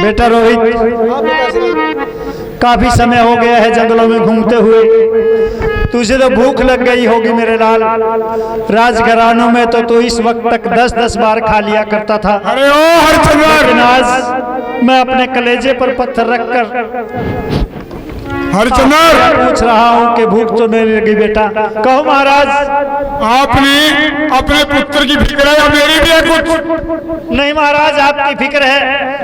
बेटा रोहित, काफी समय हो गया है जंगलों में घूमते हुए, तुझे तो भूख लग गई होगी मेरे लाल। राजघरानों में तो तू इस वक्त तक 10-10 बार खा लिया करता था। अरे ओ हरचंद्र, लेकिन आज मैं अपने कलेजे पर पत्थर रखकर हरचंद्र पूछ रहा हूँ कि भूख तो नहीं लगी बेटा। कहो महाराज। आपने अपने पुत्र की फिक्र है या मेरी भी है कुछ? नहीं महाराज, आपकी फिक्र है,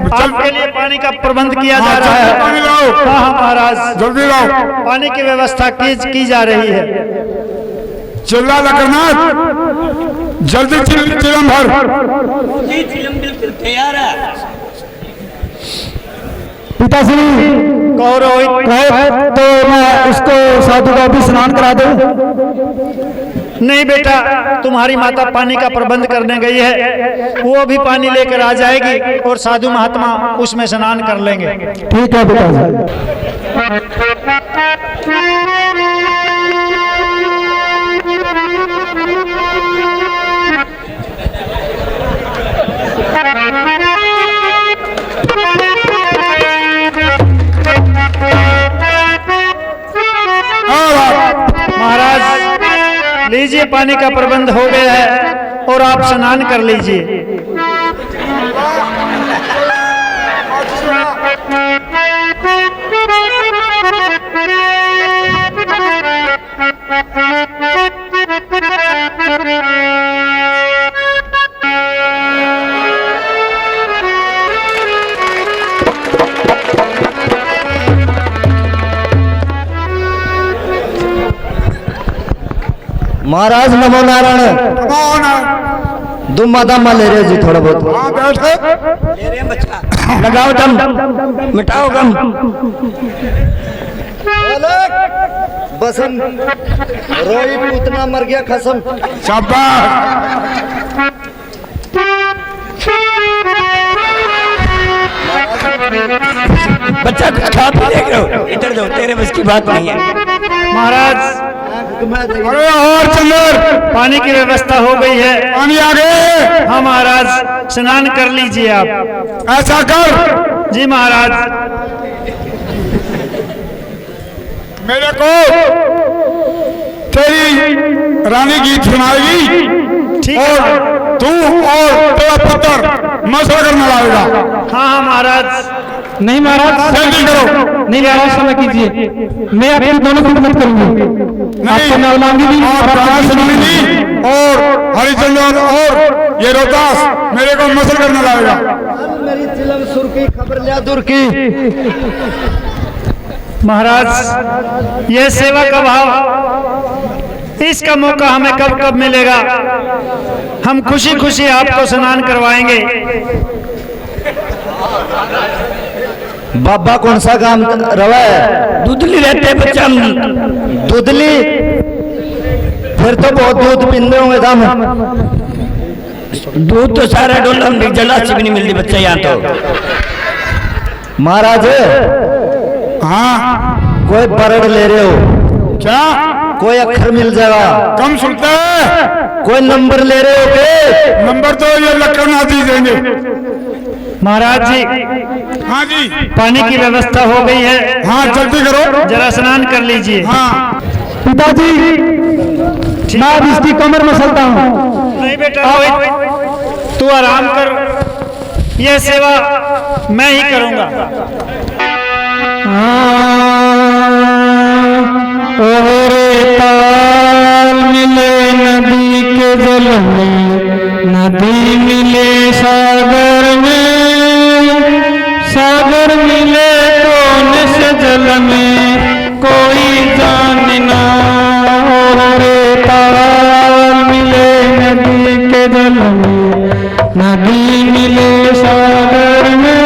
आपके लिए पानी का प्रबंध किया जा रहा है। पानी लाओ। हाँ महाराज, जल्दी लाओ। पानी की व्यवस्था की जा रही है। चिल्ला न करना, जल्दी चिलम भर। जी चिलम बिल्कुल तैयार है। पिताश्री कहो रोहित, कहो तो मैं उसको साधु का भी स्नान करा दूं। नहीं बेटा, तुम्हारी माता पानी का प्रबंध करने गई है, वो भी पानी लेकर आ जाएगी और साधु महात्मा उसमें स्नान कर लेंगे। ठीक है बेटा। महाराज लीजिए, पानी का प्रबंध हो गया है और आप स्नान कर लीजिए। महाराज नमो नारायण। दुम्मा दम्मा ले रहे जी थोड़ा बहुत। ले रहे हैं बच्चा। लगाओ दम, मिटाओ गम। बसम रोई उतना मर गया खसम। बच्चा कुछ खा पी देख रहे हो, इधर जाओ, तेरे बस की बात नहीं है। महाराज अरे और चंद्र, पानी की व्यवस्था हो गई है। पानी आ गए। हाँ महाराज, स्नान कर लीजिए आप। ऐसा कर, जी महाराज। मेरे को तेरी रानी गीत सुनाएगी ठीक और है। तू और तेरा पुत्र मशवरा करने लाएगा। हाँ हाँ महाराज। नहीं महाराज, जल्दी करो। नहीं महाराज, समय कीजिए, मैं आपकी दोनों की मदद करूंगी। आपको नवलांगी भी आप राणा सुनीली और हरिचंदन और ये रोहतास मेरे को मसल करने लाएगा। मेरी चिलम सुर की खबर लिया दूर की। महाराज यह सेवा का भाव, इसका मौका हमें कब कब मिलेगा। हम खुशी खुशी आपको स्नान करवाएंगे। बाबा कौन सा काम रवा है? दूधली रहते बच्चा। दूधली, फिर तो बहुत दूध पीते होंगे दाम। दूध तो सारा डोला में, जलासी भी नहीं मिलती बच्चा यहाँ तो। महाराज हाँ कोई बरड़ ले रहे हो क्या? कोई अक्षर मिल जाएगा। कम सुनते हैं। कोई नंबर ले रहे हो के? नंबर तो ये लखन आदि देंगे। महाराज जी हाँ जी, पानी की व्यवस्था हो गई है। हाँ जल्दी करो। जरा स्नान कर लीजिए। हाँ पिताजी, मैं अब इसकी कमर मसलता हूँ। नहीं बेटा रोहित, तू आराम कर। यह सेवा मैं ही करूंगा। और ताल मिले नदी के जल में, नदी मिले सागर में, सागर मिले कौन से जल में कोई जाने ना। और ताल मिले नदी के जल में, नदी मिले सागर में,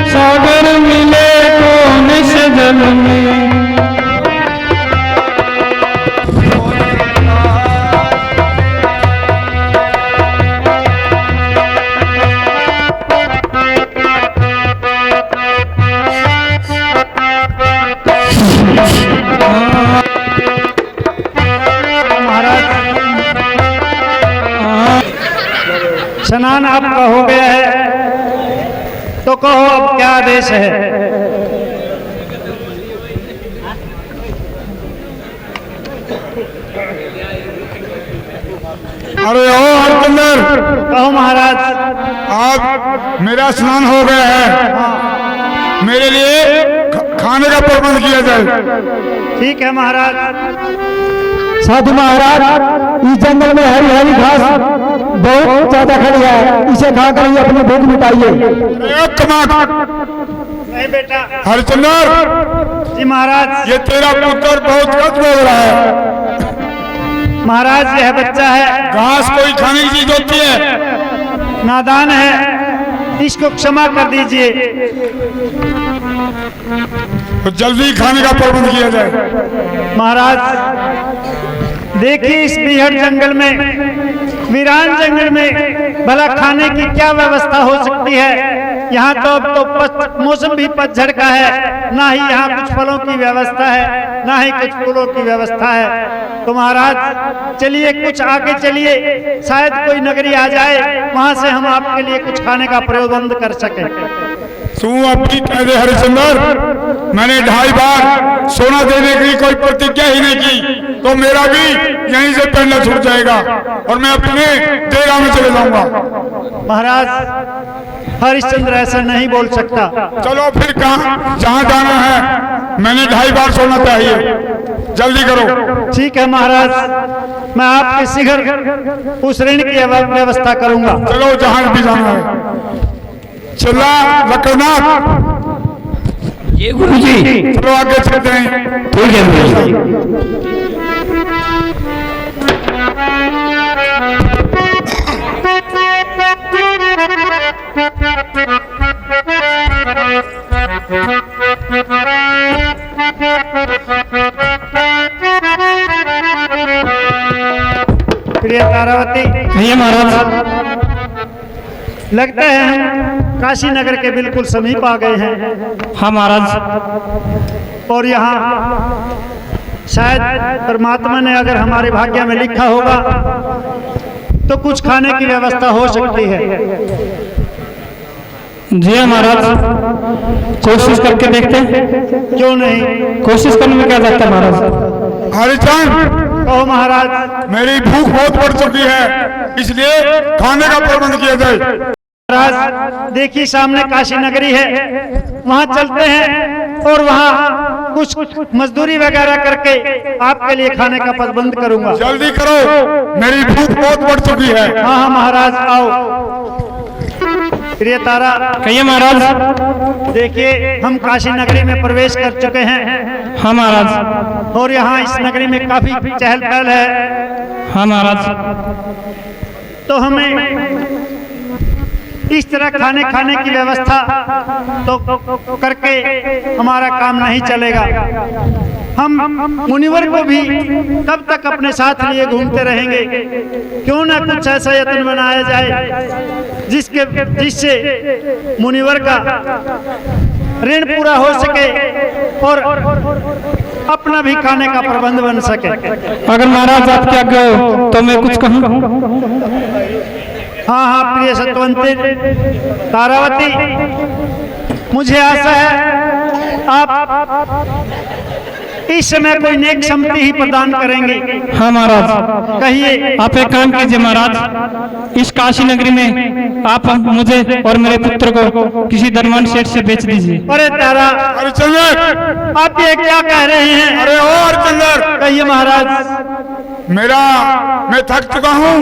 सागर मिले कौन से जल में। स्नान आपका हो गया है तो कहो अब क्या आदेश है। अरे ओ हरचंदर, कहो महाराज। आज मेरा स्नान हो गया है, मेरे लिए खाने का प्रबंध किया जाए। ठीक है महाराज। साधु महाराज, इस जंगल में हरी हरी घास बहुत ज्यादा खड़ी है, इसे खाकर ही अपनी भूख मिटाइए। नहीं बेटा। हरचंदर जी महाराज। ये तेरा पुत्र बहुत गलत बोल रहा है। महाराज यह बच्चा है, घास कोई खाने की चीज होती है, नादान है, इसको क्षमा कर दीजिए। तो जल्दी खाने का प्रबंध किया जाए। महाराज देखिए, इस बीहड़ जंगल में, वीरान जंगल में भला खाने की क्या व्यवस्था हो सकती है। यहाँ तो अब तो मौसम भी पतझड़ का है, ना ही यहाँ कुछ फलों की व्यवस्था है, ना ही कुछ फूलों की व्यवस्था है। तो महाराज चलिए, कुछ आगे चलिए, शायद कोई नगरी आ जाए, वहाँ से हम आपके लिए कुछ खाने का प्रबंध कर सकें। तू अपनी कह दे हरिश्चंद्र, मैंने 2.5 बार सोना देने की कोई प्रतिज्ञा ही नहीं की, तो मेरा भी यहीं से पेंडा छूट जाएगा और मैं अपने डेरा में चले जाऊंगा। महाराज हरिश्चंद्र ऐसा नहीं बोल सकता। चलो फिर कहाँ जहाँ जाना है, मैंने 2.5 बार सोना चाहिए, जल्दी करो। ठीक है महाराज, मैं आपके शीघ्र उस ऋण की व्यवस्था करूंगा। चलो जहाँ भी जाना है। चला लकड़नाथ, ये गुरुजी। चलो आगे चलते हैं। ठीक है गुरुजी। प्रिय तारावती, कहिए महाराज। लगता है हम काशी नगर के बिल्कुल समीप आ गए हैं। हाँ महाराज। और यहाँ शायद परमात्मा ने अगर हमारे भाग्य में लिखा होगा तो कुछ खाने की व्यवस्था हो सकती है। जी हाँ महाराज, कोशिश करके देखते हैं। क्यों नहीं, कोशिश करने में क्या जाता है महाराज। हरिचंद, कहो महाराज। मेरी भूख बहुत बढ़ चुकी है, इसलिए खाने का प्रबंध किया जाए। महाराज देखिए, सामने काशी नगरी है, वहाँ चलते हैं और वहाँ कुछ मजदूरी वगैरह करके आपके लिए खाने का प्रबंध करूंगा। जल्दी करो, मेरी भूख बहुत बढ़ चुकी है। हाँ हाँ महाराज, आओ। प्रिय तारा, कहिए महाराज। देखिए, हम काशी नगरी में प्रवेश कर चुके हैं। हाँ महाराज। और यहाँ इस नगरी में काफी चहल पहल है। हाँ महाराज। तो हमें इस तरह खाने की व्यवस्था तो करके हमारा काम नहीं चलेगा। हम मुनिवर को भी कब तक अपने साथ लिए घूमते रहेंगे। क्यों ना कुछ ऐसा यत्न बनाया जाए जिससे मुनिवर का ऋण पूरा हो सके और अपना भी खाने का प्रबंध बन सके। अगर महाराज आपके आज्ञा हो तो मैं कुछ कहूँ। हाँ हाँ प्रिय सत्वंती तारावती, मुझे आशा है आप इस समय कोई नेक सम्मति ही प्रदान करेंगे। हाँ महाराज, कहिए। आप एक काम कीजिए महाराज, इस काशी नगरी में आप मुझे और मेरे पुत्र को किसी धनवान सेठ से बेच दीजिए। अरे तारा, हरिश्चंद्र, आप ये क्या कह रहे हैं? अरे ओ हरिश्चंद्र, कहिए महाराज। मैं थक चुका हूँ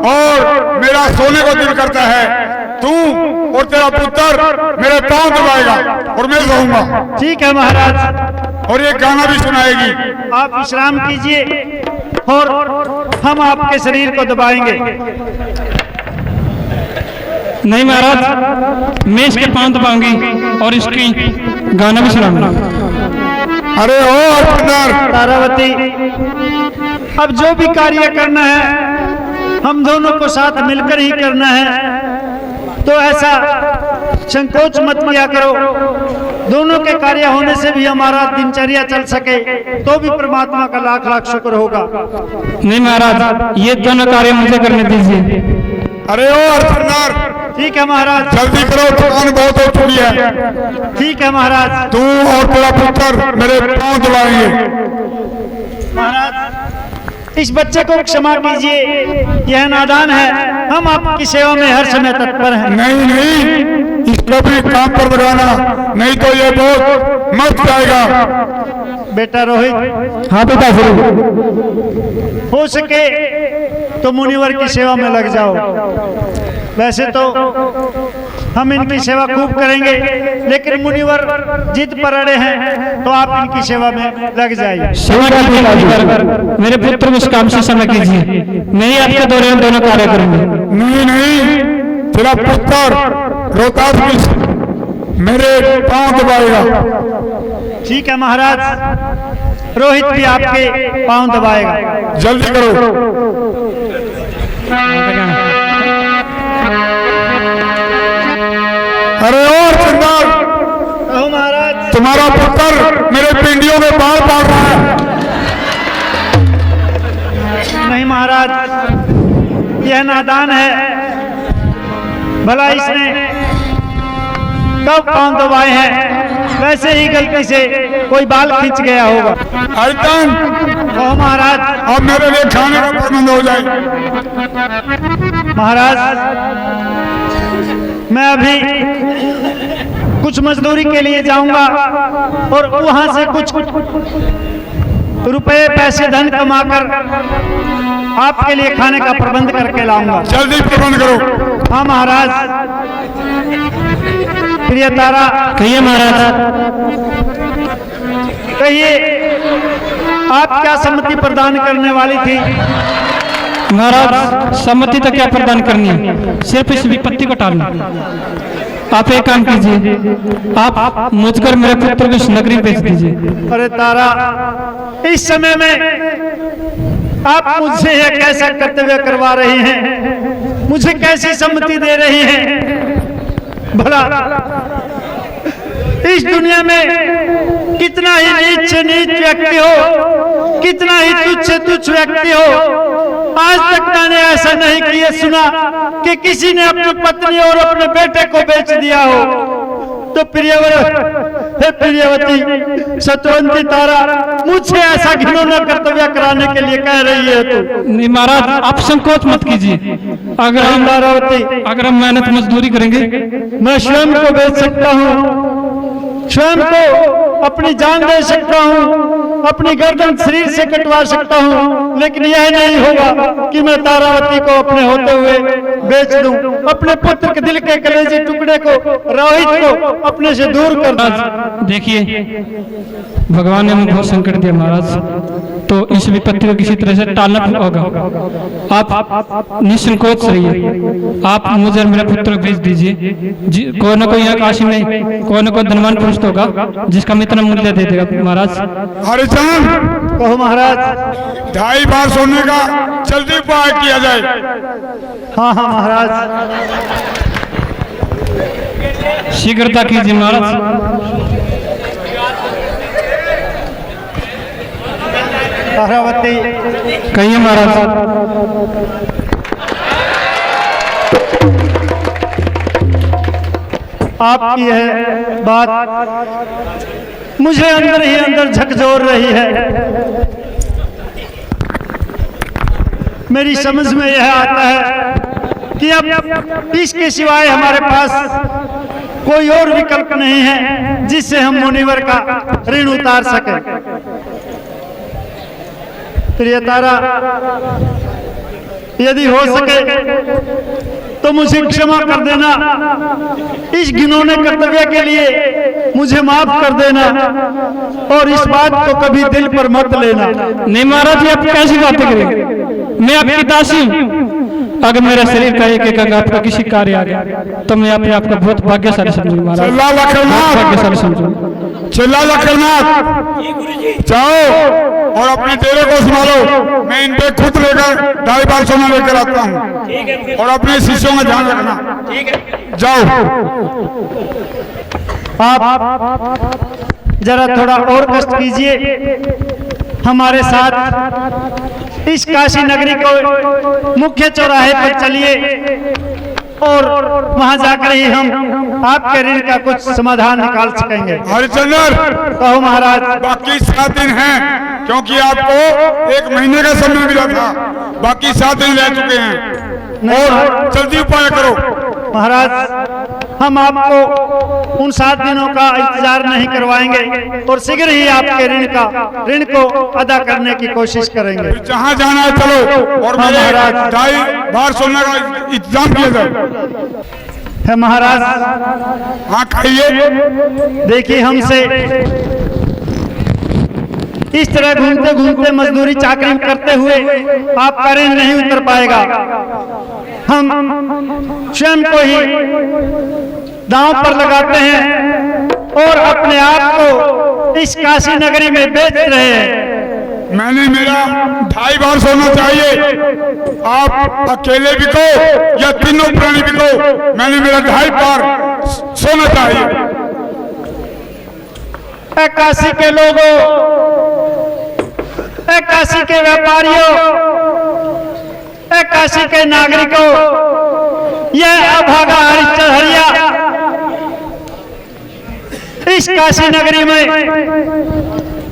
और मेरा सोने को दिल करता है। तू और तेरा पुत्र मेरे पांव दबाएगा और मैं सोऊंगा। ठीक है महाराज। और ये गाना भी सुनाएगी। आप विश्राम कीजिए और हम आपके शरीर को दबाएंगे। नहीं महाराज, मैं इसके पांव दबाऊंगी और इसकी गाना भी सुनाऊंगा। अरे ओ हरिश्चंद्र, तारावती, अब जो भी कार्य करना है हम दोनों को साथ मिलकर ही करना है, तो ऐसा संकोच मत किया करो। दोनों के कार्य होने से भी हमारा दिनचर्या चल सके तो भी परमात्मा का लाख लाख शुक्र होगा। नहीं महाराज, ये दोनों कार्य मुझे करने दीजिए। अरे ओ हरिश्चंद्र, ठीक है महाराज। जल्दी करो, थकान बहुत हो चुकी है। ठीक है महाराज। तू और तेरा पुत्र मेरे पांव दबाएंगे। महाराज, इस बच्चे को क्षमा कीजिए, यह नादान है। हम आपकी सेवा में हर समय तत्पर हैं। नहीं, इसको भी काम पर लगाना, नहीं तो ये बहुत मर जाएगा। बेटा रोहित, हाँ बेटा जरूर। हो सके तो मुनिवर की सेवा में लग जाओ। वैसे तो हम इनकी सेवा खूब करेंगे, लेकिन मुनिवर जिद पर अड़े हैं तो आप इनकी सेवा में लग जाइए। सेवा कीजिए मुनिवर, मेरे पुत्र को इस काम से समय कीजिए। मैं ही आपके दौरे में दोनों कार्य करूंगा। नहीं, तेरा पुत्र रोहतास भी मेरे पांव दबाएगा। ठीक है महाराज, रोहित भी आपके पांव दबाएगा। जल्दी करो। अरे और सरदार, कहो महाराज। तुम्हारा पुत्र मेरे पिंडियों में बाल पाड़ रहा है। नहीं महाराज, यह नादान है। भला इसने कब पांव दबाए हैं, वैसे ही गलती से कोई बाल खींच गया होगा। अल्टन, कहो महाराज। अब मेरे लिए खाने का प्रबंध हो जाए। महाराज, मैं अभी कुछ मजदूरी के लिए जाऊंगा और वहां से कुछ रुपए पैसे धन कमाकर आपके लिए खाने का प्रबंध करके लाऊंगा। जल्दी प्रबंध करो। हाँ महाराज। प्रिय तारा, कहिए महाराज। कहिए, आप क्या सम्मति प्रदान करने वाली थी? महाराज, सम्मति तो क्या प्रदान करनी है, सिर्फ इस विपत्ति को टालना। आप एक काम कीजिए, आप मुझकर मेरे पुत्र को इस नगरी भेज दीजिए। अरे तारा, इस समय में आप मुझसे यह कैसा कर्तव्य करवा रही हैं? मुझे कैसी सम्मति दे रही हैं? भला इस दुनिया में कितना ही नीच से नीच व्यक्ति हो, कितना ही तुच्छ से तुच्छ व्यक्ति हो, आज तक मैंने ऐसा नहीं किया सुना कि किसी ने अपनी पत्नी और अपने बेटे को बेच दिया हो। तो प्रियवती, सतवंती तारा, मुझसे ऐसा घिनौना कर्तव्य कराने के लिए कह रही है तू? नहीं महाराज, आप संकोच मत कीजिए। अगर हम मेहनत मजदूरी करेंगे, मैं स्वयं को बेच सकता हूँ, स्वयं को अपनी जान दे सकता हूँ, अपनी गर्दन शरीर से कटवा सकता हूँ, लेकिन यह नहीं होगा कि मैं तारावती को अपने होते हुए बेच दूं, अपने पुत्र के दिल के कलेजे टुकड़े को, रोहित को अपने से दूर कर दूं। देखिए, भगवान ने हमें बहुत संकट दिया महाराज, तो इस विपत्ति को किसी तरह से टालना होगा। आप निसंकोच रहिए, आप मुझे मेरे पुत्र को भेज दीजिए। कोई ना कोई यहाँ काशी में कोई ना कोई धनवान पुरुष होगा जिसका मैं इतना मूल्य दे देगा महाराज। हरिचंद, कहो महाराज। 2.5 बार सोने का जल्दी उपाय किया जाए। हाँ हाँ महाराज, शीघ्रता कीजिए महाराज। तारावती, कहिए महाराज। आपकी यह बात मुझे अंदर ही अंदर झकझोर रही है। मेरी समझ में यह आता है कि अब इसके सिवाय हमारे पास कोई और विकल्प नहीं है जिससे हम मुनिवर का ऋण उतार सकें। प्रिय तारा, यदि हो सके तो मुझे क्षमा कर देना, इस घिनौने कर्तव्य के लिए मुझे माफ कर देना और इस बात को कभी दिल पर मत लेना। नहीं महाराज, ये आप कैसी बातें करेंगे? मैं आपकी दासी हूँ। अगर मेरा शरीर का एक अंग आपका किसी कार्य आ गया तो मैं अपने आपका बहुत भाग्यशाली समझूंगा महाराज, बहुत भाग्यशाली समझूंगा। चिल्ला लखननाथ, जाओ और अपने डेरे को संभालो। मैं इन पे खुद लेकर 2.5 बार सोना लेकर आता हूँ और अपने शिष्यों का ध्यान रखना। जाओ। आप जरा थोड़ा और कष्ट कीजिए, हमारे साथ इस काशी नगरी को मुख्य चौराहे पर चलिए और वहां जाकर ही हम आपके ऋण का कुछ समाधान निकाल सकेंगे। हरिश्चंद्र, कहो महाराज। बाकी 7 दिन हैं, क्योंकि आपको 1 महीने का समय मिला था, बाकी 7 दिन रह चुके हैं और जल्दी उपाय करो। महाराज, हम आपको उन 7 दिनों का इंतजार नहीं करवाएंगे और शीघ्र ही आपके ऋण को अदा करने की कोशिश करेंगे। जहाँ जाना है चलो और मेरे 2.5 बार सोने का इंतजाम किया जाए। है महाराज। हाँ खाइए। देखिए, हमसे इस तरह घूमते घूमते मजदूरी चाकरी करते हुए आपका ऋण नहीं उतर पाएगा। हम स्वयं को ही दांव पर लगाते हैं और अपने आप को इस काशी नगरी में बेच रहे हैं। मैंने मेरा 2.5 बार सोना चाहिए। आप अकेले बिको या तीनों प्राणी बिको, मैंने मेरा 2.5 बार सोना चाहिए। काशी के लोगों, काशी के व्यापारियों, काशी के नागरिकों, यह अभागा हरिया इस काशी नगरी में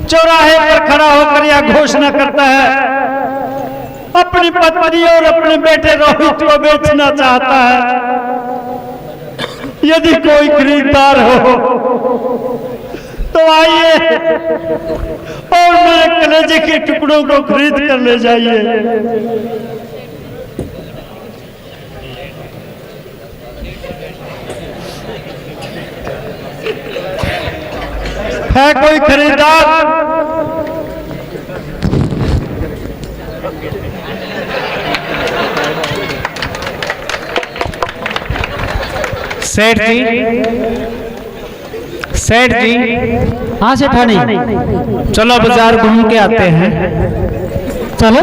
चौराहे पर खड़ा होकर यह घोषणा करता है अपनी पत्नी और अपने बेटे रोहित को बेचना चाहता है। यदि कोई खरीदार हो तो आइए और मेरे कलेजे के टुकड़ों को खरीद कर ले जाइए। है कोई खरीदार? सेठ जी, सेठ जी। हाँ सेठानी, चलो बाजार घूम के आते हैं। चलो।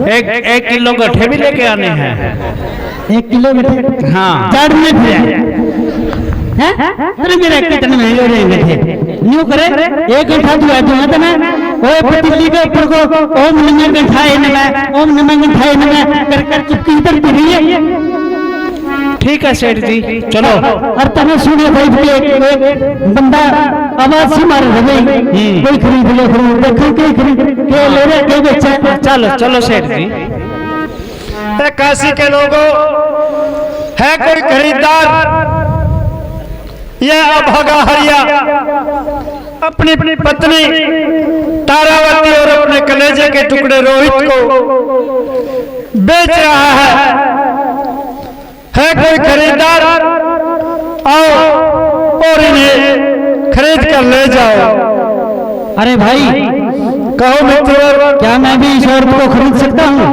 1 किलो गठे भी लेके आने हैं। 1 किलो गठे? हाँ। चाट में हैं? अरे मेरा कितने महंगे हो रहे गठे। न्यू करे 1 गठा जो है तो ना ओए पतीली के ऊपर को ओम नमः गठाए नमः, ओम नमः गठाए नमः कर कर चुपकी पर पड़ी है। ठीक है सेठ जी, चलो। और तने सुने भाई के बंदा आवाज से मार रहे कोई खरीद ले, खरीद देखो के खरीद के ले रहे के बेचा। चलो चलो सेठ जी। काशी के लोगों, है कोई खरीदार? यह अभागा हरिया अपनी पत्नी तारावती और अपने कलेजे के टुकड़े रोहित को बेच रहा है कोई खरीदार? आओ और इन्हें खरीद कर ले जाओ। अरे भाई कहो मित्र, क्या मैं भी इस औरत को खरीद सकता हूँ?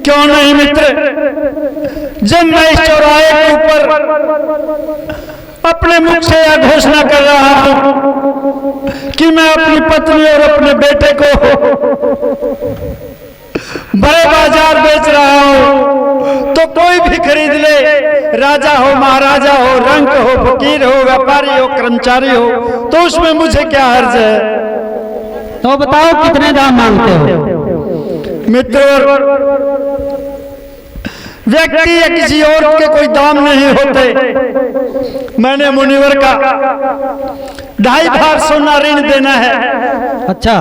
क्यों नहीं मित्र, जब मैं इस चौराहे के ऊपर अपने मुख से यह घोषणा कर रहा हूं कि मैं अपनी पत्नी और अपने बेटे को बड़े बाजार बेच रहा हूं, तो कोई भी खरीद ले, राजा हो, महाराजा हो, रंक हो, फकीर हो, व्यापारी हो, कर्मचारी हो, तो उसमें मुझे क्या हर्ज है? तो बताओ कितने दाम मांगते हो? मित्र, व्यक्ति या किसी और के कोई दाम नहीं होते। मैंने मुनिवर का 2.5 भार सोना ऋण देना है। अच्छा,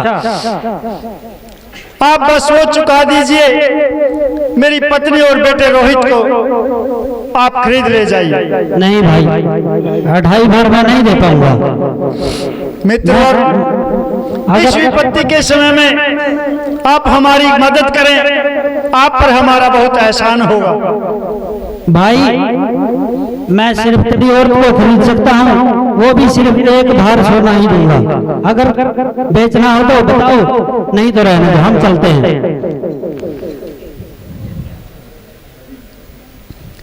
आप बस वो चुका दीजिए। मेरी पत्नी और बेटे रोहित को आप खरीद ले जाइए। नहीं भाई, 2.5 भार मैं नहीं दे पाऊंगा। मित्र, और इस विपत्ति के समय में आप हमारी मदद करें, आप पर हमारा बहुत एहसान होगा। भाई मैं सिर्फ तेरी औरत को खरीद सकता हूँ, वो भी सिर्फ 1 भार सोना ही दूंगा। अगर बेचना हो तो बताओ, नहीं तो रहने दो, हम चलते हैं।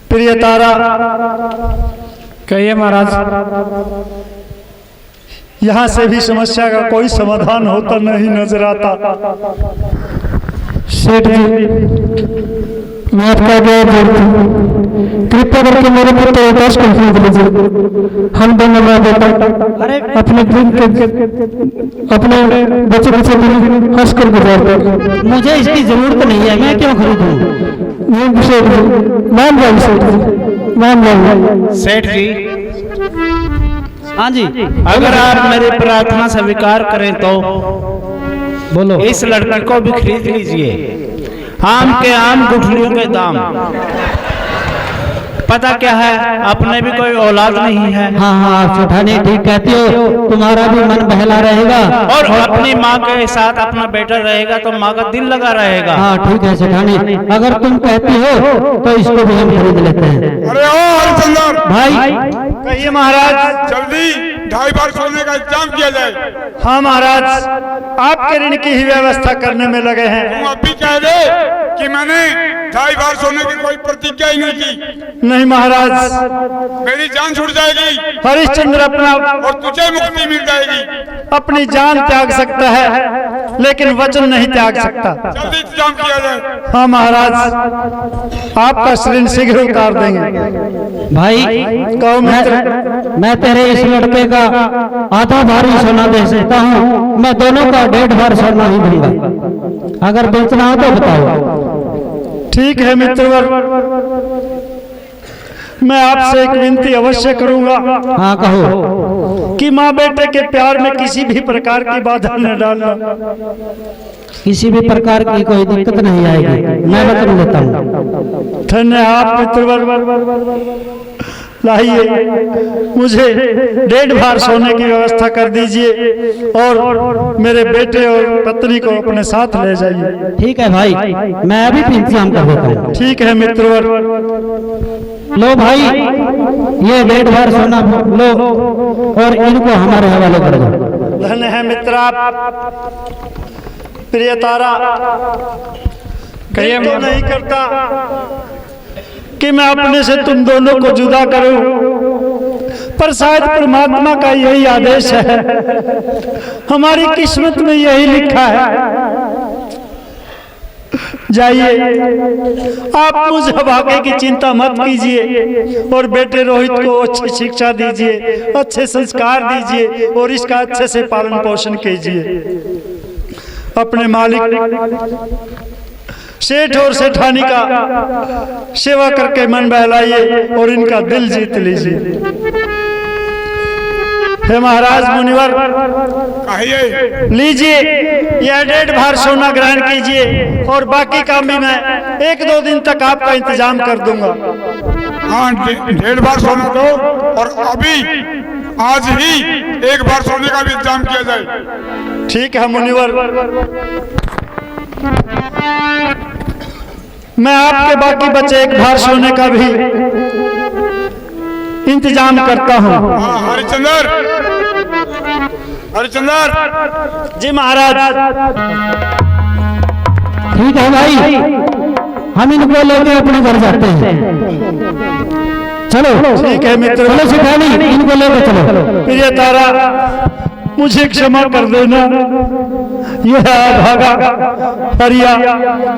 प्रिय तारा, कहिए महाराज। यहाँ से भी समस्या का कोई समाधान होता नहीं नजर आता। सेठ जी, मैं आपका बहुत जोड़ता हूँ, कृपया करके मेरे पुत्र आकाश को खरीद लीजिए। हम दोनों माँ बेटा अपने बच्चे बच्चे हंस कर गुजारते हैं। मुझे इसकी जरूरत नहीं है, मैं क्यों खरीदूं? सेठ जी, मान जाइए सेठ जी, मान जाइए। सेठ जी, हाँ जी, अगर आप मेरी प्रार्थना स्वीकार करें तो बोलो। इस लड़की को भी खरीद लीजिए। आम के आम गुठलियों के दाम। पता क्या है, अपने भी कोई औलाद नहीं है। हाँ हाँ, आप सेठानी ठीक कहती हो, तुम्हारा भी मन बहला रहेगा और अपनी माँ के साथ अपना बेटा रहेगा तो माँ का दिल लगा रहेगा। हाँ ठीक है सेठानी, अगर तुम कहती हो तो इसको भी हम खरीद लेते हैं। अरे ओ हरिचंदर भाई कहिए महाराज। जल्दी 2.5 भार सोने का इंतजाम किया जाए। हाँ महाराज, आपके ऋण की ही व्यवस्था करने में लगे हैं। तुम अब भी कह दे कि मैंने 2.5 भार सोने की कोई प्रतिज्ञा ही नहीं की। नहीं महाराज, मेरी जान छूट जाएगी हरिश्चंद्र अपना और तुझे मुक्ति मिल जाएगी। अपनी जान त्याग सकता है, लेकिन वचन नहीं त्याग सकता। जल्दी इंतजाम किया जाए। हाँ महाराज, आपका ऋण शीघ्र उतार देंगे। भाई कहो मित्र। मैं तेरे इस लड़के का आधा भारी सोना दे सकता हूँ, मैं दोनों का 1.5 भार सोना ही दूंगा। अगर बेचना हो तो बताओ। ठीक है मित्रवर, मैं आपसे एक विनती अवश्य करूंगा। हाँ कहो। कि माँ बेटे के प्यार में किसी भी प्रकार की बाधा न डालना। किसी भी प्रकार की कोई दिक्कत नहीं आएगी, मैं वचन देता हूँ। धन्य आप मित्रवर। लाइए, मुझे 1.5 भार सोने की व्यवस्था कर दीजिए और मेरे बेटे और पत्नी को अपने साथ ले जाइए। ठीक है भाई, मैं अभी भी इंतजाम कर देता हूँ। ठीक है मित्रवर। लो भाई, ये 1.5 भार सोना लो और इनको हमारे हवाले कर दो। धन्य है मित्र आप। प्रिय तारा, कहिए तो नहीं करता कि मैं अपने से तुम दोनों को जुदा करूं, पर शायद परमात्मा का यही आदेश है। हमारी किस्मत में यही लिखा है। जाइए, आप मुझे भाग्य की चिंता मत कीजिए और बेटे रोहित को अच्छी शिक्षा दीजिए, अच्छे संस्कार दीजिए और इसका अच्छे से पालन पोषण कीजिए। अपने मालिक सेठ और सेठानी का सेवा करके मन बहलाइए और इनका दिल जीत लीजिए। हे महाराज मुनिवर, कहिए। लीजिए, यह 1.5 भार सोना ग्रहण कीजिए और बाकी काम भी मैं 1-2 दिन तक आपका इंतजाम कर दूंगा। हाँ, 1.5 भार सोना दो और अभी आज ही 1 भार सोने का भी इंतजाम किया जाए। ठीक है मुनिवर, मैं आपके बाकी बचे 1 भार सोने का भी इंतजाम करता हूँ। हाँ हरिचंदर, हरिचंदर। जी महाराज। ठीक है भाई, हम इनको लेके अपने घर जाते हैं। चलो ठीक है मित्र। चलो सिखानी, इनको लेके चलो। प्रिय तारा, मुझे क्षमा कर देना। यह भागा हरिया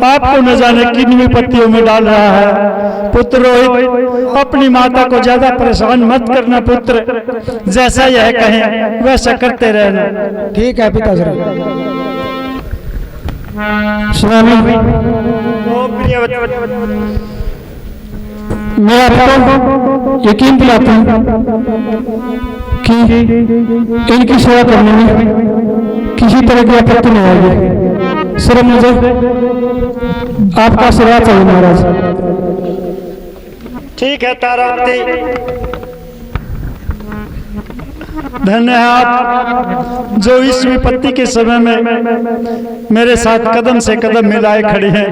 आपको न जाने किन विपत्तियों में डाल रहा है। पुत्र रोहित, अपनी माता को ज्यादा परेशान मत करना पुत्र, जैसा यह कहें वैसा करते रहना। ठीक है पिताश्री। ओ प्रिय मैं आपको यकीन दिलाता हूँ कि इनकी सेवा करने में किसी तरह की आपत्ति नहीं आएगी। सिर्फ मुझे आपका आशीर्वाद चाहिए महाराज। ठीक है तारावती, धन्य है आप जो इस विपत्ति के समय में मेरे साथ कदम से कदम मिलाए खड़ी हैं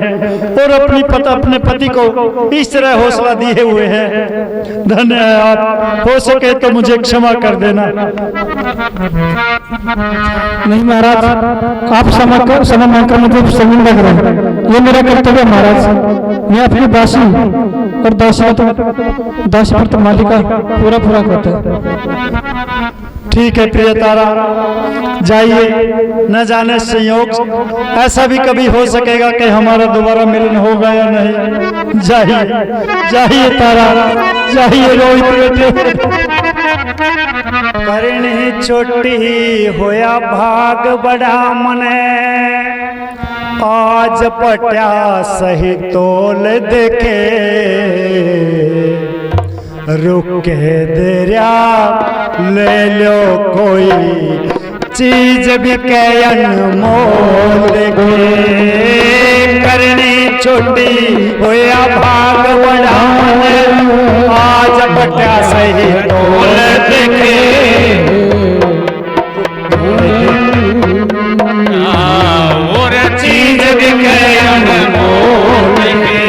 और अपने पति को इस तरह हौसला दिए हुए हैं। धन्य है आप। हो सके तो मुझे क्षमा कर देना। नहीं महाराज, आप समय मांगकर मुझे शर्मिंदा करें, ये मेरा कर्तव्य है महाराज। मैं अपनी दासी और दासी पर मालिक का पूरा करता है। ठीक है प्रिय तारा, जाइए। न जाने संयोग ऐसा भी कभी हो सकेगा कि हमारा दोबारा मिलन होगा या नहीं। जाइए तारा, जाइए रोहित बेटे। करनी छोटी होया भाग बड़ा मने, आज पट्या सही तोल देखे, रुके देरिया ले लो कोई चीज भी के अनमोल के। करनी छोटी होया भाग बड़ा, आज पट्या सही तोल देखे, और चीज भी के अनमोल के।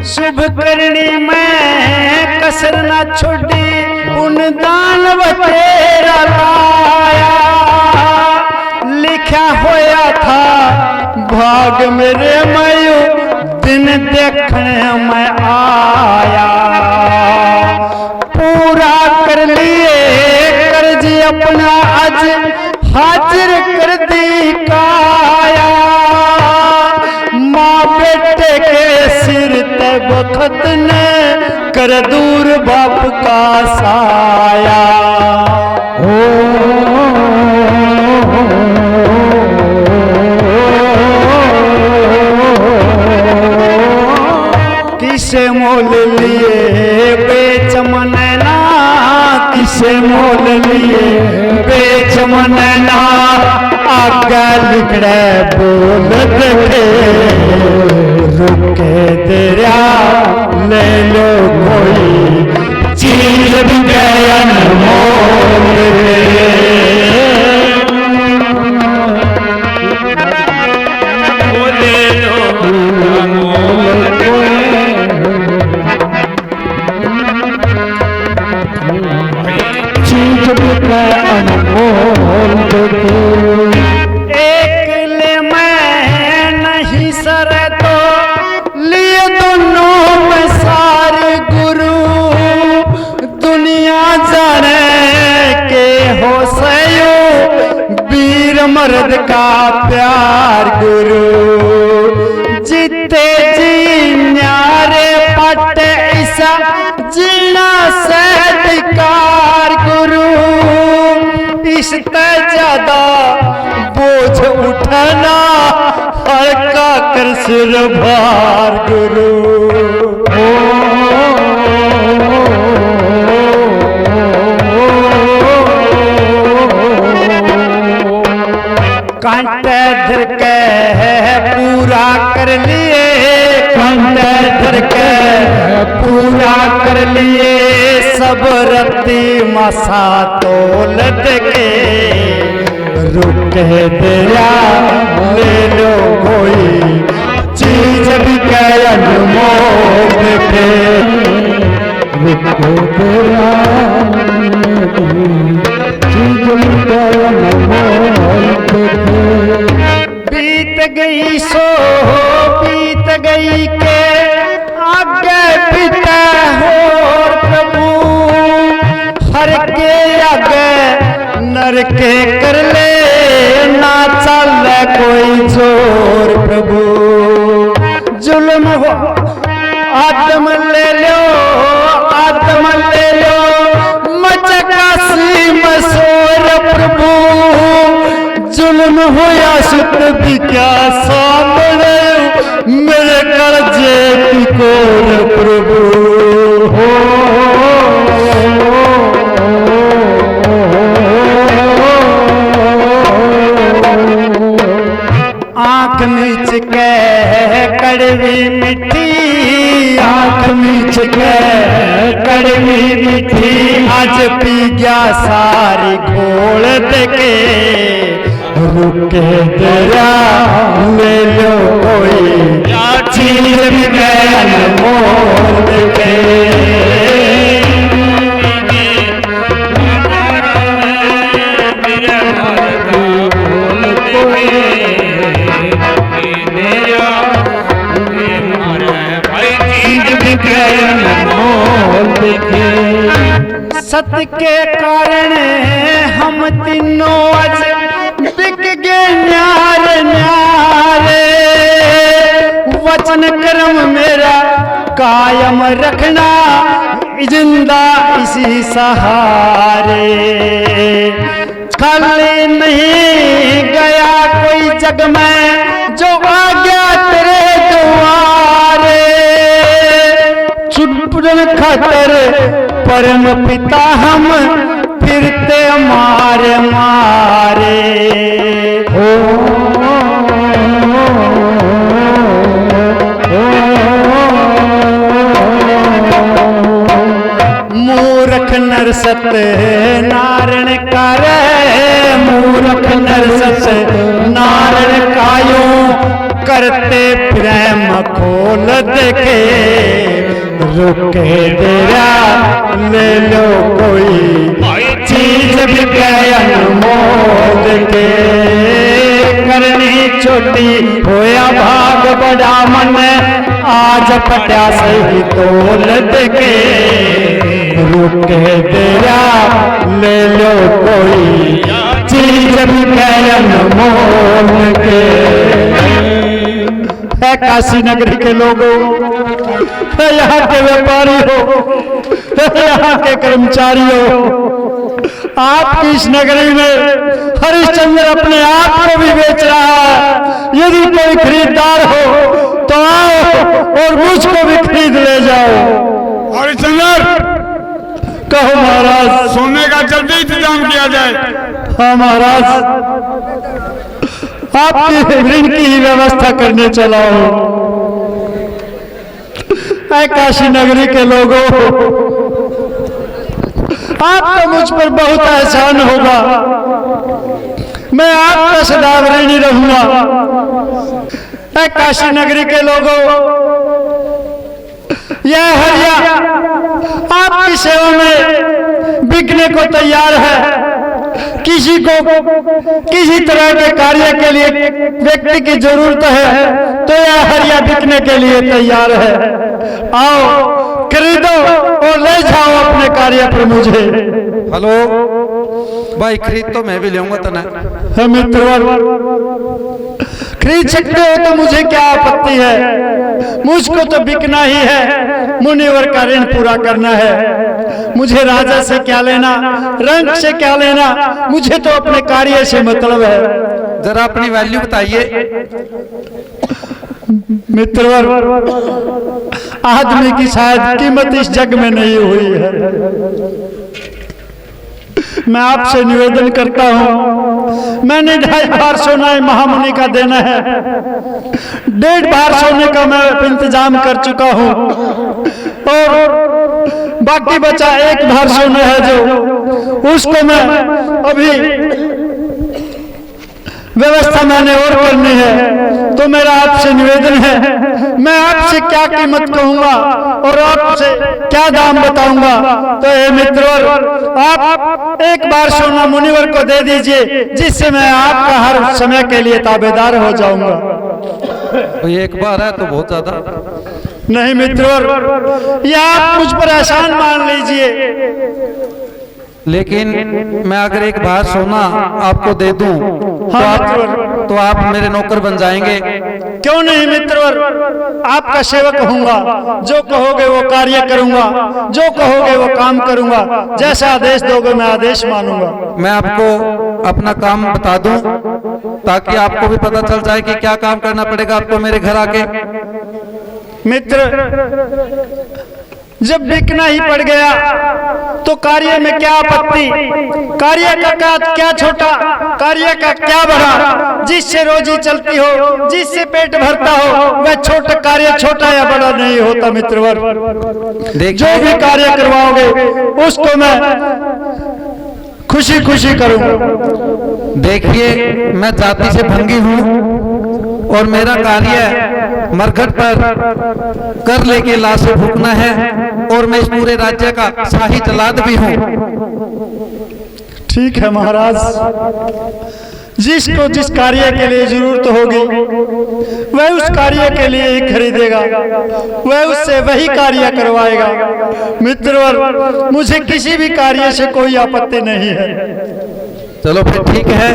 शुभ करनी में कसर न छोड़ी, उन दानव तेरा लाया, लिखा होया था भाग मेरे मयो, दिन देखने में आया। पूरा कर लिए कर्ज अपना, आज हाजिर कर दी काया। माँ बेटे के सिर ते बखत ने कर दूर बाप का साया। किसे मोल लिए बेच मनना, किसे मोल लिए बेच मनना, आगे लिखड़े बोल देखे, रुके तेरा ले लो कोई चीज भी के अनमोल ले लो चीज भी के अनमोल देखे। एक ले मैं नहीं सर तो लिए दोनों में सारे गुरु, दुनिया जाने के हो सयो वीर मर्द का प्यार गुरु। जीते जी न्यारे पट ऐसा जीना सत्कार गुरु, इससे ज्यादा बोझ उठाना हल्का कर सिर भार गुरु। कांटे धर के पूरा कर लिए, कांटे धर के पूरा कर लिए, सब रत्ती मसा तोल देखे, रुके तेरा ले लो कोई चीज भी के अनमोल देखे, रुके तेरा चीज भी के अनमोल देखे। बीत गई सो बीत गई के आगे पिता हो प्रभु, हर के आगे नर के कर ले ना चल कोई जोर प्रभु। जुल्म हो आत्म ले लो, आत्म ले लो, मचकासी मसोर प्रभु, जुल्म होया सुत भी क्या सामने, मेरे कर्जे की कोर प्रभु हो। आंख मीच के कड़वी मिठी, आंख मीच के कड़वी मिठी, आज पी गया सारी घोल देके, रुके तेरा ले लो कोई चीज भी मोल देके। सत्य के कारण हम तीनों आज बिक गए न्यारे न्यारे, वचन कर्म मेरा कायम रखना, जिंदा इसी सहारे। खाली नहीं गया कोई जग में जो आ गया तेरे द्वारे, चुटपुटन खातर परम पिता हम फिरते मारे मारे हो। मूर्ख नर सत नारण करे, मूर्ख नर सत नारण कायो, करते प्रेम खोल देखे, रुके तेरा ले लो कोई चीज भी अनमोल के। करनी छोटी होया भाग बड़ा मन, आज पटा सही तोल देखे, रुके तेरा ले लो कोई चीज भी अनमोल के। काशी नगरी के लोगों, यहाँ के व्यापारी हो, यहाँ के कर्मचारी हो, आपकी इस नगरी में हरिश्चंद्र अपने आप को भी बेच रहा है। यदि कोई खरीदार हो तो आओ और मुझको भी खरीद ले जाओ। हरिश्चंद्र, कहो महाराज। सोने का जल्दी इंतजाम किया जाए। हाँ महाराज, आपकी ऋण की ही व्यवस्था करने चला हूं। काशी नगरी के लोगों, आपका मुझ पर बहुत एहसान होगा, मैं आपका सदैव ऋणी रहूंगा। काशी नगरी के लोगों, यह हरिया आपकी सेवा में बिकने को तैयार है। किसी को किसी तरह के कार्य के लिए व्यक्ति की जरूरत है तो यह हरिया बिकने के लिए तैयार है। आओ खरीदो और ले जाओ अपने कार्य पर मुझे। हेलो भाई, खरीद तो मैं भी लूंगा तना। मित्रवर, खरीद सकते हो तो मुझे क्या आपत्ति है, मुझको तो बिकना ही है, मुनिवर का ऋण पूरा करना है। मुझे राजा से क्या लेना, रंग से क्या लेना, मुझे तो अपने कार्य से मतलब है। जरा अपनी वैल्यू बताइए। मित्रवर, आदमी की शायद कीमत इस जग में नहीं हुई है। मैं आपसे निवेदन करता हूं, मैंने 2.5 भार सोना महामुनि का देना है, 1.5 भार सोने का मैं इंतजाम कर चुका हूं और बाकी बचा 1 भार सोना है जो उसको मैं अभी व्यवस्था मैंने और करनी है। तो मेरा आपसे निवेदन है, मैं आपसे क्या कीमत कहूंगा और आपसे क्या दाम बताऊंगा। तो हे मित्रों, आप 1 बार सोना मुनिवर को दे दीजिए, जिससे मैं आपका हर समय के लिए ताबेदार हो जाऊंगा। तो 1 बार है तो बहुत ज्यादा। नहीं मित्रों, यह आप मुझ पर एहसान मान लीजिए। लेकिन मैं अगर एक बार सोना आपको दे दूं तो आप मेरे नौकर बन जाएंगे? क्यों नहीं मित्रवर, आपका सेवक होऊंगा। जो कहोगे वो कार्य करूंगा, जो कहोगे वो काम करूंगा। जैसा आदेश दोगे मैं आदेश मानूंगा। मैं आपको अपना काम बता दूं ताकि आपको भी पता चल जाए कि क्या काम करना पड़ेगा आपको मेरे घर आके। मित्र, जब बिकना ही पड़ गया तो कार्य में क्या आपत्ति? कार्य का क्या छोटा, कार्य का क्या बड़ा? जिससे रोजी चलती हो, जिससे पेट भरता हो, वह छोटा कार्य छोटा या बड़ा नहीं होता मित्रवर। जो भी कार्य करवाओगे उसको मैं खुशी खुशी करूंगा। देखिए, मैं जाति से भंगी हूँ और मेरा कार्य मरघट पर कर लेके लाशें फूकना है और मैं इस पूरे राज्य का शाही जलाद भी हूँ। ठीक है महाराज, जिसको जिस कार्य के लिए जरूरत होगी वह उस कार्य के लिए ही खरीदेगा, वह उससे वही कार्य करवाएगा। मित्रवर, मुझे किसी भी कार्य से कोई आपत्ति नहीं है। चलो फिर ठीक है,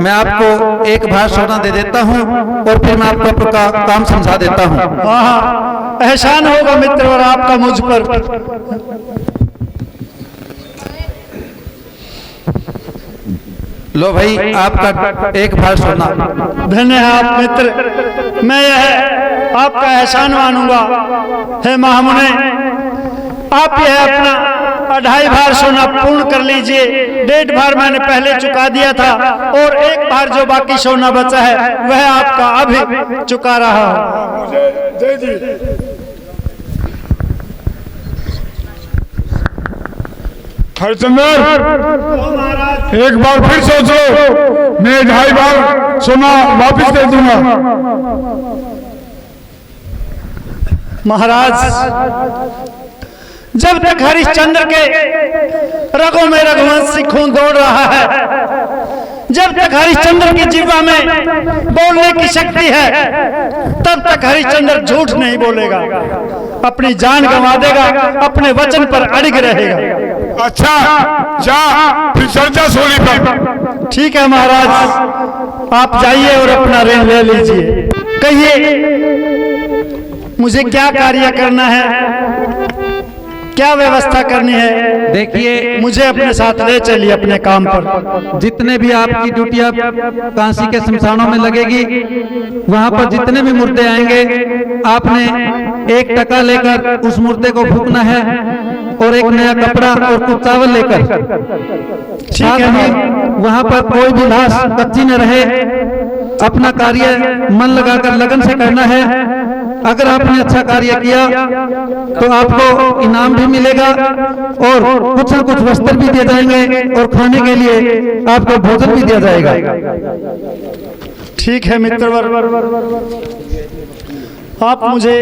मैं आपको एक भार सोना दे देता हूँ और फिर मैं आपको आपका काम समझा देता हूँ। हाँ, एहसान होगा मित्रवर आपका मुझ पर। लो भाई, आपका एक भार सोना। धन्य है आप मित्र, मैं यह आपका एहसान मानूंगा। हे महामुने, आप यह अपना 2.5 भार सोना पूर्ण कर लीजिए। 1.5 भार मैंने पहले चुका दिया था और 1 भार जो बाकी सोना बचा है वह आपका अभी चुका रहा हूं। जय जी। हरिचंद्र, एक बार फिर सोच लो, मैं 2.5 बार सोना वापस दे दूंगा। महाराज, जब तक हरिश्चंद्र के रगों में रघुवंशी खून दौड़ रहा है, जब तक हरिश्चंद्र की जिह्वा में बोलने की शक्ति है, तब तक हरिश्चंद्र झूठ नहीं बोलेगा। अपनी जान गंवा देगा, अपने वचन पर अड़िग रहेगा। अच्छा, जा फिर चर्चा सोनी पर। ठीक है महाराज, आप जाइए और अपना ऋण ले लीजिए। कहिए, मुझे क्या कार्य करना है, क्या व्यवस्था करनी है? देखिए, मुझे अपने साथ ले चलिए अपने काम पर। जितने भी आपकी ड्यूटियां काशी के शमशानों में लगेगी, वहां पर जितने भी मुर्दे आएंगे, आपने 1 टका लेकर उस मुर्दे को फूकना है और एक नया कपड़ा और कुछ चावल लेकर। साथ में वहां पर कोई भी लाश कच्ची न रहे। अपना कार्य मन लगाकर लगन से करना है। अगर आपने अच्छा कार्य किया तो आपको इनाम भी मिलेगा और कुछ न कुछ वस्त्र भी दिए जाएंगे और खाने के लिए आपको भोजन भी दिया जाएगा। ठीक है मित्रवर, आप मुझे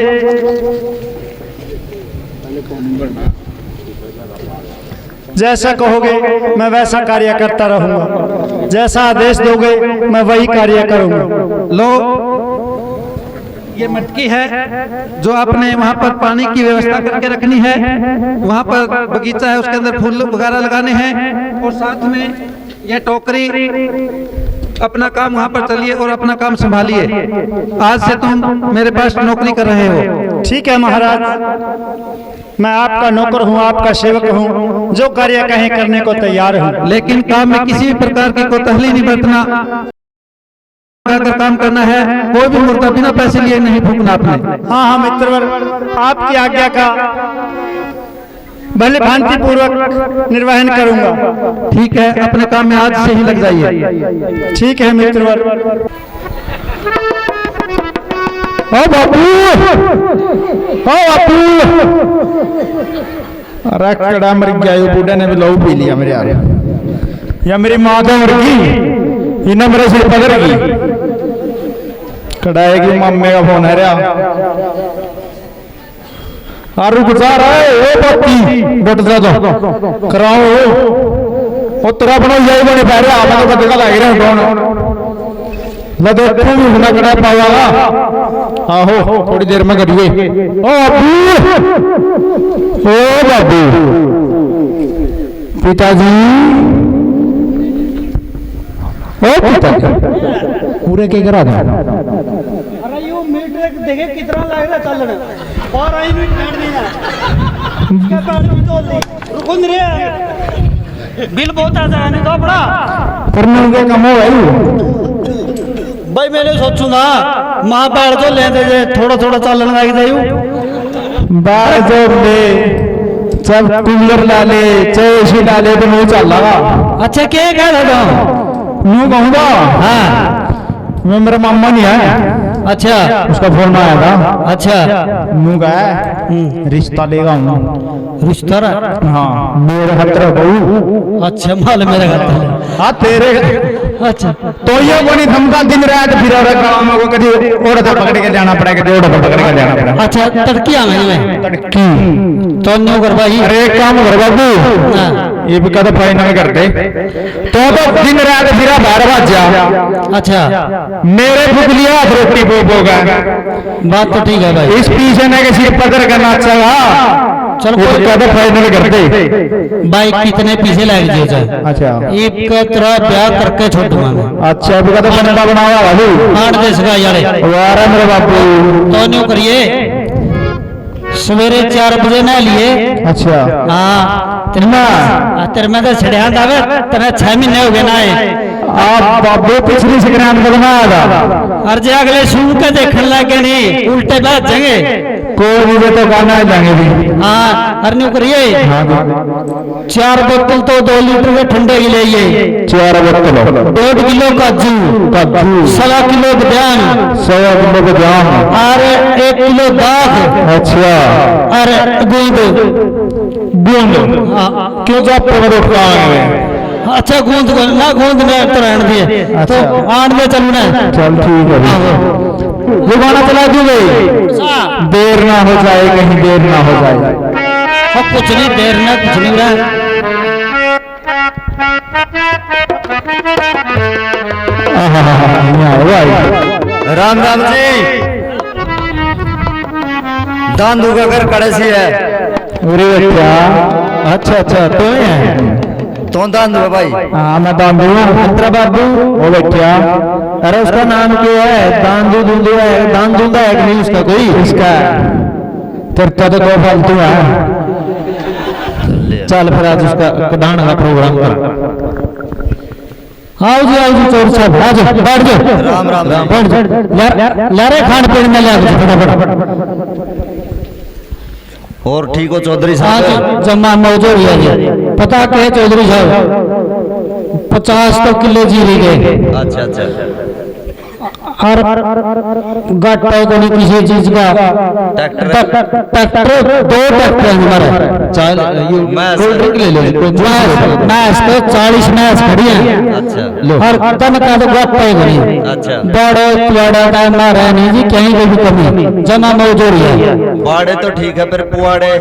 जैसा कहोगे मैं वैसा कार्य करता रहूंगा। जैसा आदेश दोगे मैं वही कार्य करूंगा। लो, ये मटकी है जो आपने वहाँ पर पानी की व्यवस्था करके रखनी है। वहाँ पर बगीचा है, उसके अंदर फूल वगैरह लगाने हैं और साथ में यह टोकरी। अपना काम वहाँ पर चलिए और अपना काम संभालिए। आज से तुम मेरे पास नौकरी कर रहे हो। ठीक है महाराज, मैं आपका नौकर हूँ, आपका सेवक हूँ। जो कार्य कहें करने को तैयार हूँ। लेकिन काम में किसी भी प्रकार की कोताही नहीं बरतना। अगर काम करना है, कोई भी मुर्दा बिना पैसे लिए नहीं फूकना आपने। हाँ हाँ मित्रवर, आपकी आज्ञा का भले भांति पूर्वक निर्वहन करूंगा। ठीक है, अपने काम में आज से ही लग जाइए। ठीक है मित्रवर। ओ बापू, ओ बापू, अरे कड़ा मर गया, ये बूढ़े ने भी लहू पी लिया मेरे यार। या मेरी माँ तो मर गई, इन्हें मेरे सिर पकड़ गई। कड़ाएगी मम्मी का फोन है रहा। रुक जा रहा है, ओ बापी बट जा दो कराओ। वो तेरा बनो यही बने पा रहा, मैं तो बदला लग रहा कौन लदो तू भी होना कड़ा पावा। आहो, थोड़ी देर में करिए। ओ बाबू, ओ बाबू, पिताजी ओ पिताजी पूरे के करा दो अरे यो मीटर देखे कितना लग रहा चलने बाहर आई भी बैठ देना क्या बैठ भी तोल दी रुको नहीं रे बिल बहुत आ जाएगा नहीं तो बड़ा करने के कम हो भाई भाई मैंने सोचू ना मां बैठ तो ले दे थोड़ा थोड़ा चलने लग जायू बाहर जो ले जब कूलर ला ले चाहे एसी ला ले तो मुंह चल लगा अच्छा क्या कह रहा यूं कहूँगा हाँ मैं मेरा मामा नहीं है अच्छा उसका फोन आया था अच्छा यूं कहा रिश्ता लेगा हूँ रिश्ता हाँ मेरे खतरा बहू अच्छा माल मेरा खाता हाँ तेरे अच्छा तो ये कोई धमका दिन रात फिर और गाँव में को कभी ओढ़ पकड़ के जाना पड़ेगा ओढ़ पकड़ के जाना पड़ेगा अच्छा तड़की आ गई मैं तड़की तो न्यू कर भाई अरे एक काम कर बाबू ये भी कदम फाइनल कर दे तो दिन रात फिर 12 बज जा अच्छा मेरे फुकलिया रोटी पोगा बात तो ठीक है भाई इस पीछे ने के सिर पकड़ करना अच्छा चल वो कोई कदम फाइनल कर दे भाई कितने पीछे लग जाए जाए अच्छा एक तेरा ब्याह करके छोड़ दूंगा मैं अच्छा अभी कदम बनता बनावा बाबू आठ देश का यारे वारा मेरे बाबू तो न्यू करिए सवेरे 4 बजे ना लिए अच्छा हाँ तेरे में तो छड़िया दावे तेरे 6 महीने हो गए ना आए आप बाबू पिछली संक्रांत को बनाया था और जे अगले सुन के देखने लगे नहीं उल्टे बैठ जाएंगे कोई मुझे तो गाना है जाएंगे भी हाँ और न्यू करिए 4 बोतल तो 2 लीटर के ठंडे की ले 4 बोतल 1.5 किलो काजू 1.25 किलो बादाम 100 किलो के जाम और 1 किलो दाख अच्छा और गूंद क्यों जाप पर उठाएंगे अच्छा गूंद ना गूंद में तो रहने दिए तो आठ में चलना चल ठीक है ये गाना चला दी गई देर ना हो जाए कहीं देर ना हो जाए कुछ नहीं देर ना कुछ नहीं रहा राम राम जी दान दूंगा कर कड़े सी है अरे क्या अच्छा अच्छा तो है तो दान दूंगा भाई हाँ मैं दान दूंगा अंतरा बाबू वो बैठा अरे उसका नाम क्या है दान दूंदू है दान दूंगा है कि नहीं उसका कोई इसका तेरा तो दो फालतू है चल फिर आज उसका कदान का प्रोग्राम कर आओ जी चोर साहब आ जाओ बैठ जाओ राम राम राम बैठ जाओ लारे खान पीन में ले फटाफट और ठीक हो चौधरी आज साहब जमा मौजूद है पता क्या है चौधरी साहब 50 तो किलो जीरी गए अच्छा अच्छा और गट है कोई किसी चीज का ट्रैक्टर 2 ट्रैक्टर है हमारे चल कोल्ड ड्रिंक ले लो मैस तो 40 मैस खड़ी है अच्छा लो और तन का तो गट है कोई अच्छा बड़े बड़ा टाइम ना रहने जी कहीं कोई भी कमी जमा मौजूद है बाड़े तो ठीक है फिर पुआड़े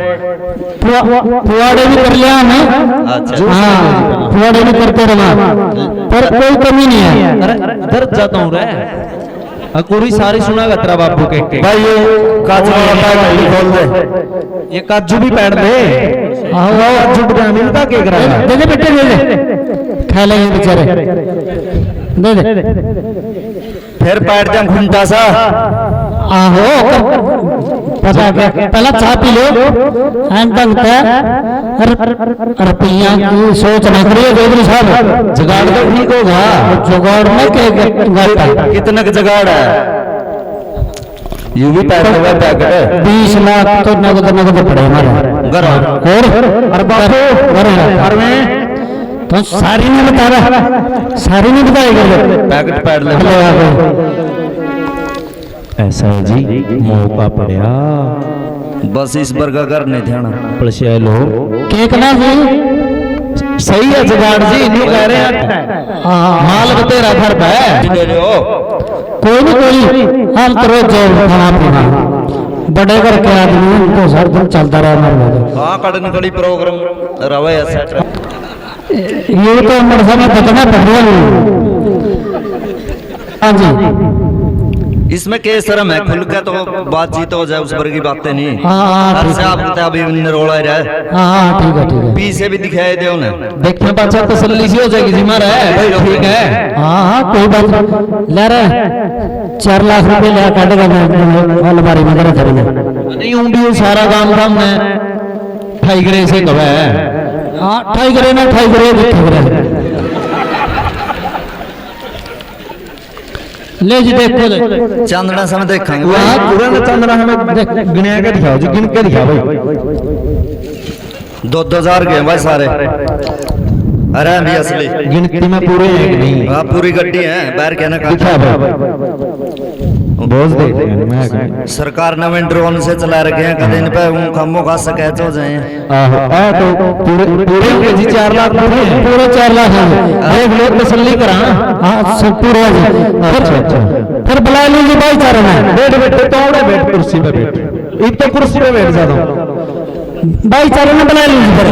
पुआड़े भी कर लिया हमने अच्छा हाँ पुआड़े भी करते रहा पर कोई कमी नहीं है इधर जाता हूँ रे अकुरी सारी सुना तेरा बाबू के भाई ये काजू वाला पैक खोल दे ये काजू भी पैर दे आओ काजू बदाम इनका क्या करा दे दे बेटे दे दे खा लेंगे बेचारे दे दे फिर पैर जाम घुंटा सा आहो पता क्या पहला चाय पी लो एंड रुपया की सोच ना करिए चौधरी साहब जुगाड़ तो ठीक होगा जुगाड़ में क्या कितने का जुगाड़ है यू भी पैसा हुआ पैकेट 20 लाख तो नगद पड़े हमारे घर और बापू घर में तो सारी नहीं बता रहा सारी नहीं बताएगा पैकेट पैड ले ऐसा है जी मौका पड़या बस इस बर्गा घर नहीं ध्यान पलसिया लो केक ना जी सही है जुगाड़ जी न्यू कह रहे हैं माल बतेरा घर पे ले लो कोई नहीं हम तो रोज खाना पीना बड़े घर के आदमी उनको हर दिन चलता रहा हमारे हाँ कड़न कड़ी प्रोग्राम रवे ऐसा ये तो मेरे सामने बचना पड़ रहा है हाँ जी इसमें केस शर्म है, खुल के तो बातचीत हो जाए, उस पर की बातें नहीं। हाँ घर से आपको अभी निरोड़ा ही रहे। हाँ ठीक है पीछे भी दिखाई दे उन्हें, देखने बादशाह तसल्ली सी हो जाएगी जी मारा है भाई, ठीक है। हाँ कोई बात नहीं। ले रहे 4 लाख रुपए ले काटेगा अलमारी में जरा जरूर नहीं हूँ भी सारा काम धाम ने ठाई करे से कब है। हाँ ठाई करे ना ठाई करे ले जी देखो चांदना समय देखेंगे। वहाँ पूरा न चंद्रा हमें गिने के दिखाओ जी, गिन के दिखाओ भाई। 2-2 हजार के भाई सारे। अरे भी असली गिनती में पूरे हैं कि नहीं? हाँ पूरी गड्डी है, बाहर कहना दिखा भाई बहुत देखते हैं मैं। सरकार ने ड्रोन से चला रखे हैं, कदे इन पे खम्बों का सकैच हो जाए। तो पूरे के जी 4 लाख पूरे 4 लाख हैं। एक लोग तसल्ली करा। हाँ सब पूरे अच्छा फिर बुला लीजिए भाई चारों में। बैठ तो बैठ कुर्सी पे बैठ, एक तो कुर्सी पे बैठ जाता भाई चारों में बुला लीजिए।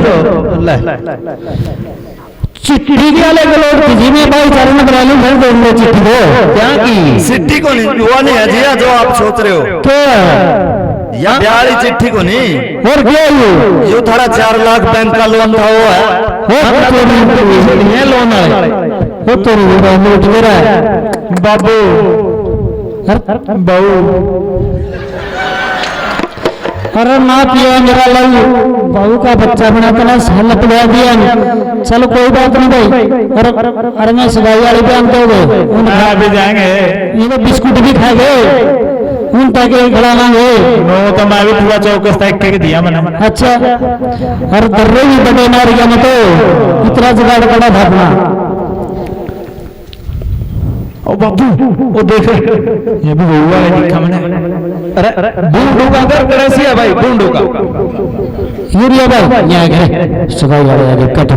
चिट्ठी वाले के लोग जी में भाई चारों में बुला लीजिए चिट्ठी को। क्या की चिट्ठी को नहीं, वो नहीं है जी जो आप सोच रहे हो। क्या या ब्याली चिट्ठी को नहीं, और क्या जो थारा 4 लाख बैंक का लोन था वो है। लोन वो तो नोट मेरा है बाबू अरे ना पिया मेरा लव बहू का बच्चा बना तो ना साल पड़ा दिया। चलो कोई बात नहीं भाई। अरे मैं सगाई वाली पे आते हो गए भी जाएंगे, ये बिस्कुट भी खा गए उन तक खड़ा लाएंगे। तो मैं भी पूरा चौकस तक के दिया मैंने। अच्छा अरे दर्रे भी बड़े मार गया मैं तो इतना जुगाड़ पड़ा था अपना। ओ बाबू वो देख ये भी हुआ है, देखा मैंने। अरे बूंदू का घर कैसी है भाई? बूंदू का यूरिया भाई यहाँ गए सगाई वाले कट।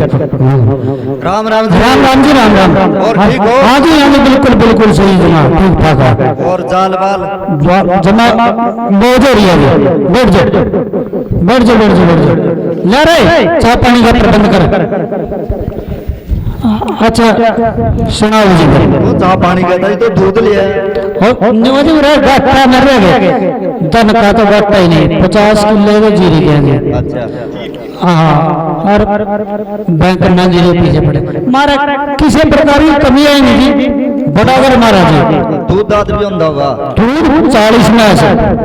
राम राम राम राम जी राम राम। और ठीक हो? हाँ जी हाँ जी बिल्कुल बिल्कुल सही जनाब ठीक ठाक है। और जाल बाल जमा बहुत हो रही है। बैठ जाओ ले रहे चाय पानी का प्रबंध कर। अच्छा सुनाओ जी। वो चाह पानी कहता है तो दूध लिया गट्टा न रह धन का तो गट्टा ही नहीं 50 किलो तो जीरी कहेंगे। अच्छा हाँ और बैंक ना जीरो पीछे पड़े मारा किसी प्रकार की कमी आई नहीं जी बराबर मारा जी। दूध दाद भी होता होगा। दूध 40 में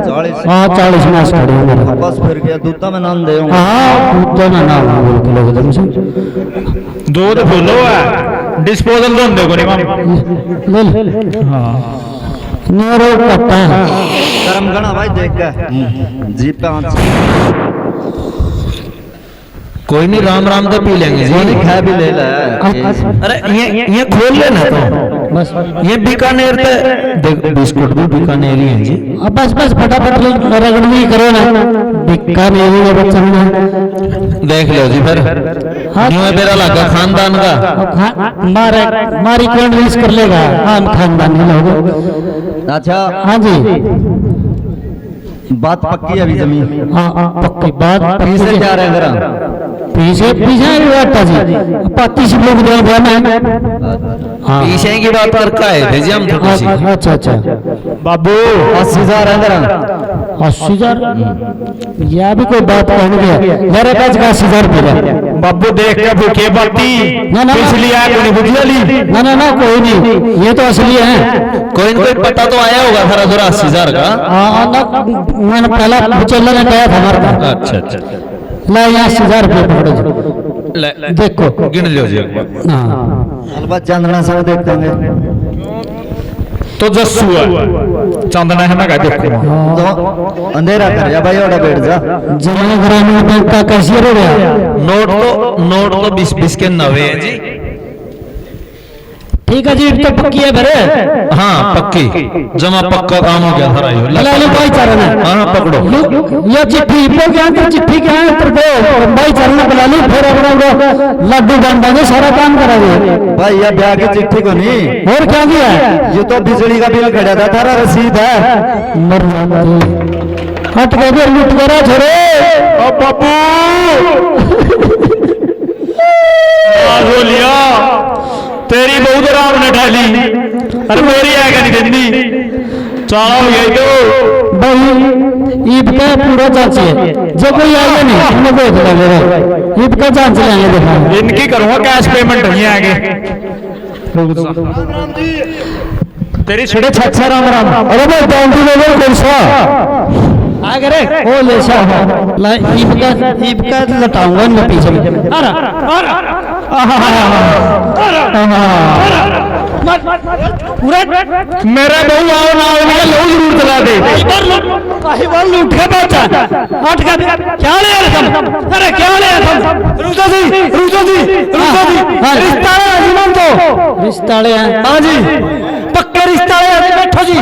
40 हाँ 40 में खड़े हो मेरा। बस फिर गया दूध तो मैं नाम दे हाँ दूध तो ना बिल्कुल एकदम से दूध फुल है, डिस्पोजल तो देखो नहीं ले नेरो कट्टा गरम गना भाई देख के जीप पे आंच कोई नहीं राम राम तो पी लेंगे जी। खा भी ले ले। अरे ये खोल लेना तो बस ये बीकानेर पे बिस्कुट भी बीकानेर ही है जी। अब बस फटाफट रगड़नी करो ना बीकानेरी का बच्चा में देख लो जी फिर न्यू मेरा लगा खानदान का मारी कौन रीस कर लेगा। हम खानदान के लोग। अच्छा हाँ जी बात पक्की है अभी जमीन। हाँ पक्की बात पीछे जा रहे हैं जरा पीछे बैठा जी 35 लोग पीछे की बात पर का है भेजी हम थोड़ी सी। अच्छा बाबू 80,000 है जरा 80,000 यह भी कोई बात कहने गया मेरे पास 80,000 रुपये। बाबू देख के भूखे बाती ना पिछली आग नहीं बुझी ना कोई नहीं ये तो असली है। कोई न कोई पता तो आया होगा सारा थोड़ा 80,000 का। हाँ मैंने पहला बिचौलिया ने कहा था हमारे पास। अच्छा ला यहाँ 80,000 रुपये पकड़ो देखो गिन लो जी एक बार। हाँ अलबत चांदना सब देख देंगे तो जस्सू है चांदना है ना का देखो तो अंधेरा कर जा भाई ओड़ा बैठ जा। जमा ग्रामीण बैंक का कैशियर हो गया। नोट तो 20 के 90 है जी। ठीक है जी तो पक्की है भरे। हाँ पक्की जमा पक्का काम हो गया सारा ये। लालू भाई चारण हाँ पकड़ो ये चिट्ठी वो क्या तो चिट्ठी क्या है तो दो भाई चारण बुला ली फिर अपना लड्डू बन देंगे सारा काम करेंगे। भाई ये ब्याह की चिट्ठी को नहीं और क्या किया ये तो बिजली का बिल खड़ा था थारा रसीद है। हट गए लुट करा छोरे लिया तेरी बहुत आराम ने ढाली अरे मेरी है क्या नहीं चलो ये तो भाई ईद का पूरा जांच है जो कोई आएगा नहीं हमने देख लेंगे ईद का जांच लेंगे देखा इनकी करूंगा कैश पेमेंट नहीं आगे तेरी छड़े छच्छा राम राम। अरे भाई डांडी लेवल कैसा आ करे ओ लेसा ईद का लटाऊंगा मैं पीछे अरे पूरा मेरा बहू आओ ना आओ मैं लो जरूर चला दे साहिबान लूट के बच्चा हट का क्या ले रखम अरे क्या ले रखम रुको जी रिश्ता है इमाम तो रिश्ता ले हां जी पक्का रिश्ता है बैठो जी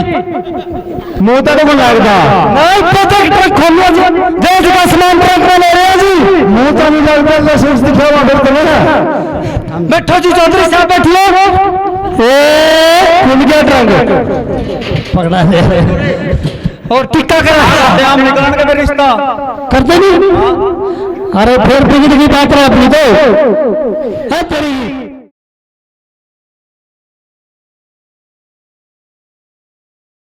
मोता तो लगता नहीं पता खोलो जी देश का सामान ट्रक में ले रहे हैं जी मोता नहीं लगता लाइसेंस दिखाओ ऑर्डर करेगा बैठो जी चौधरी साहब बैठिए खुल गया ट्रक पकड़ा दे और टिक्का करा आम निकाल के रिश्ता करते नहीं अरे फिर टिकट की बात है अपनी तो है तेरी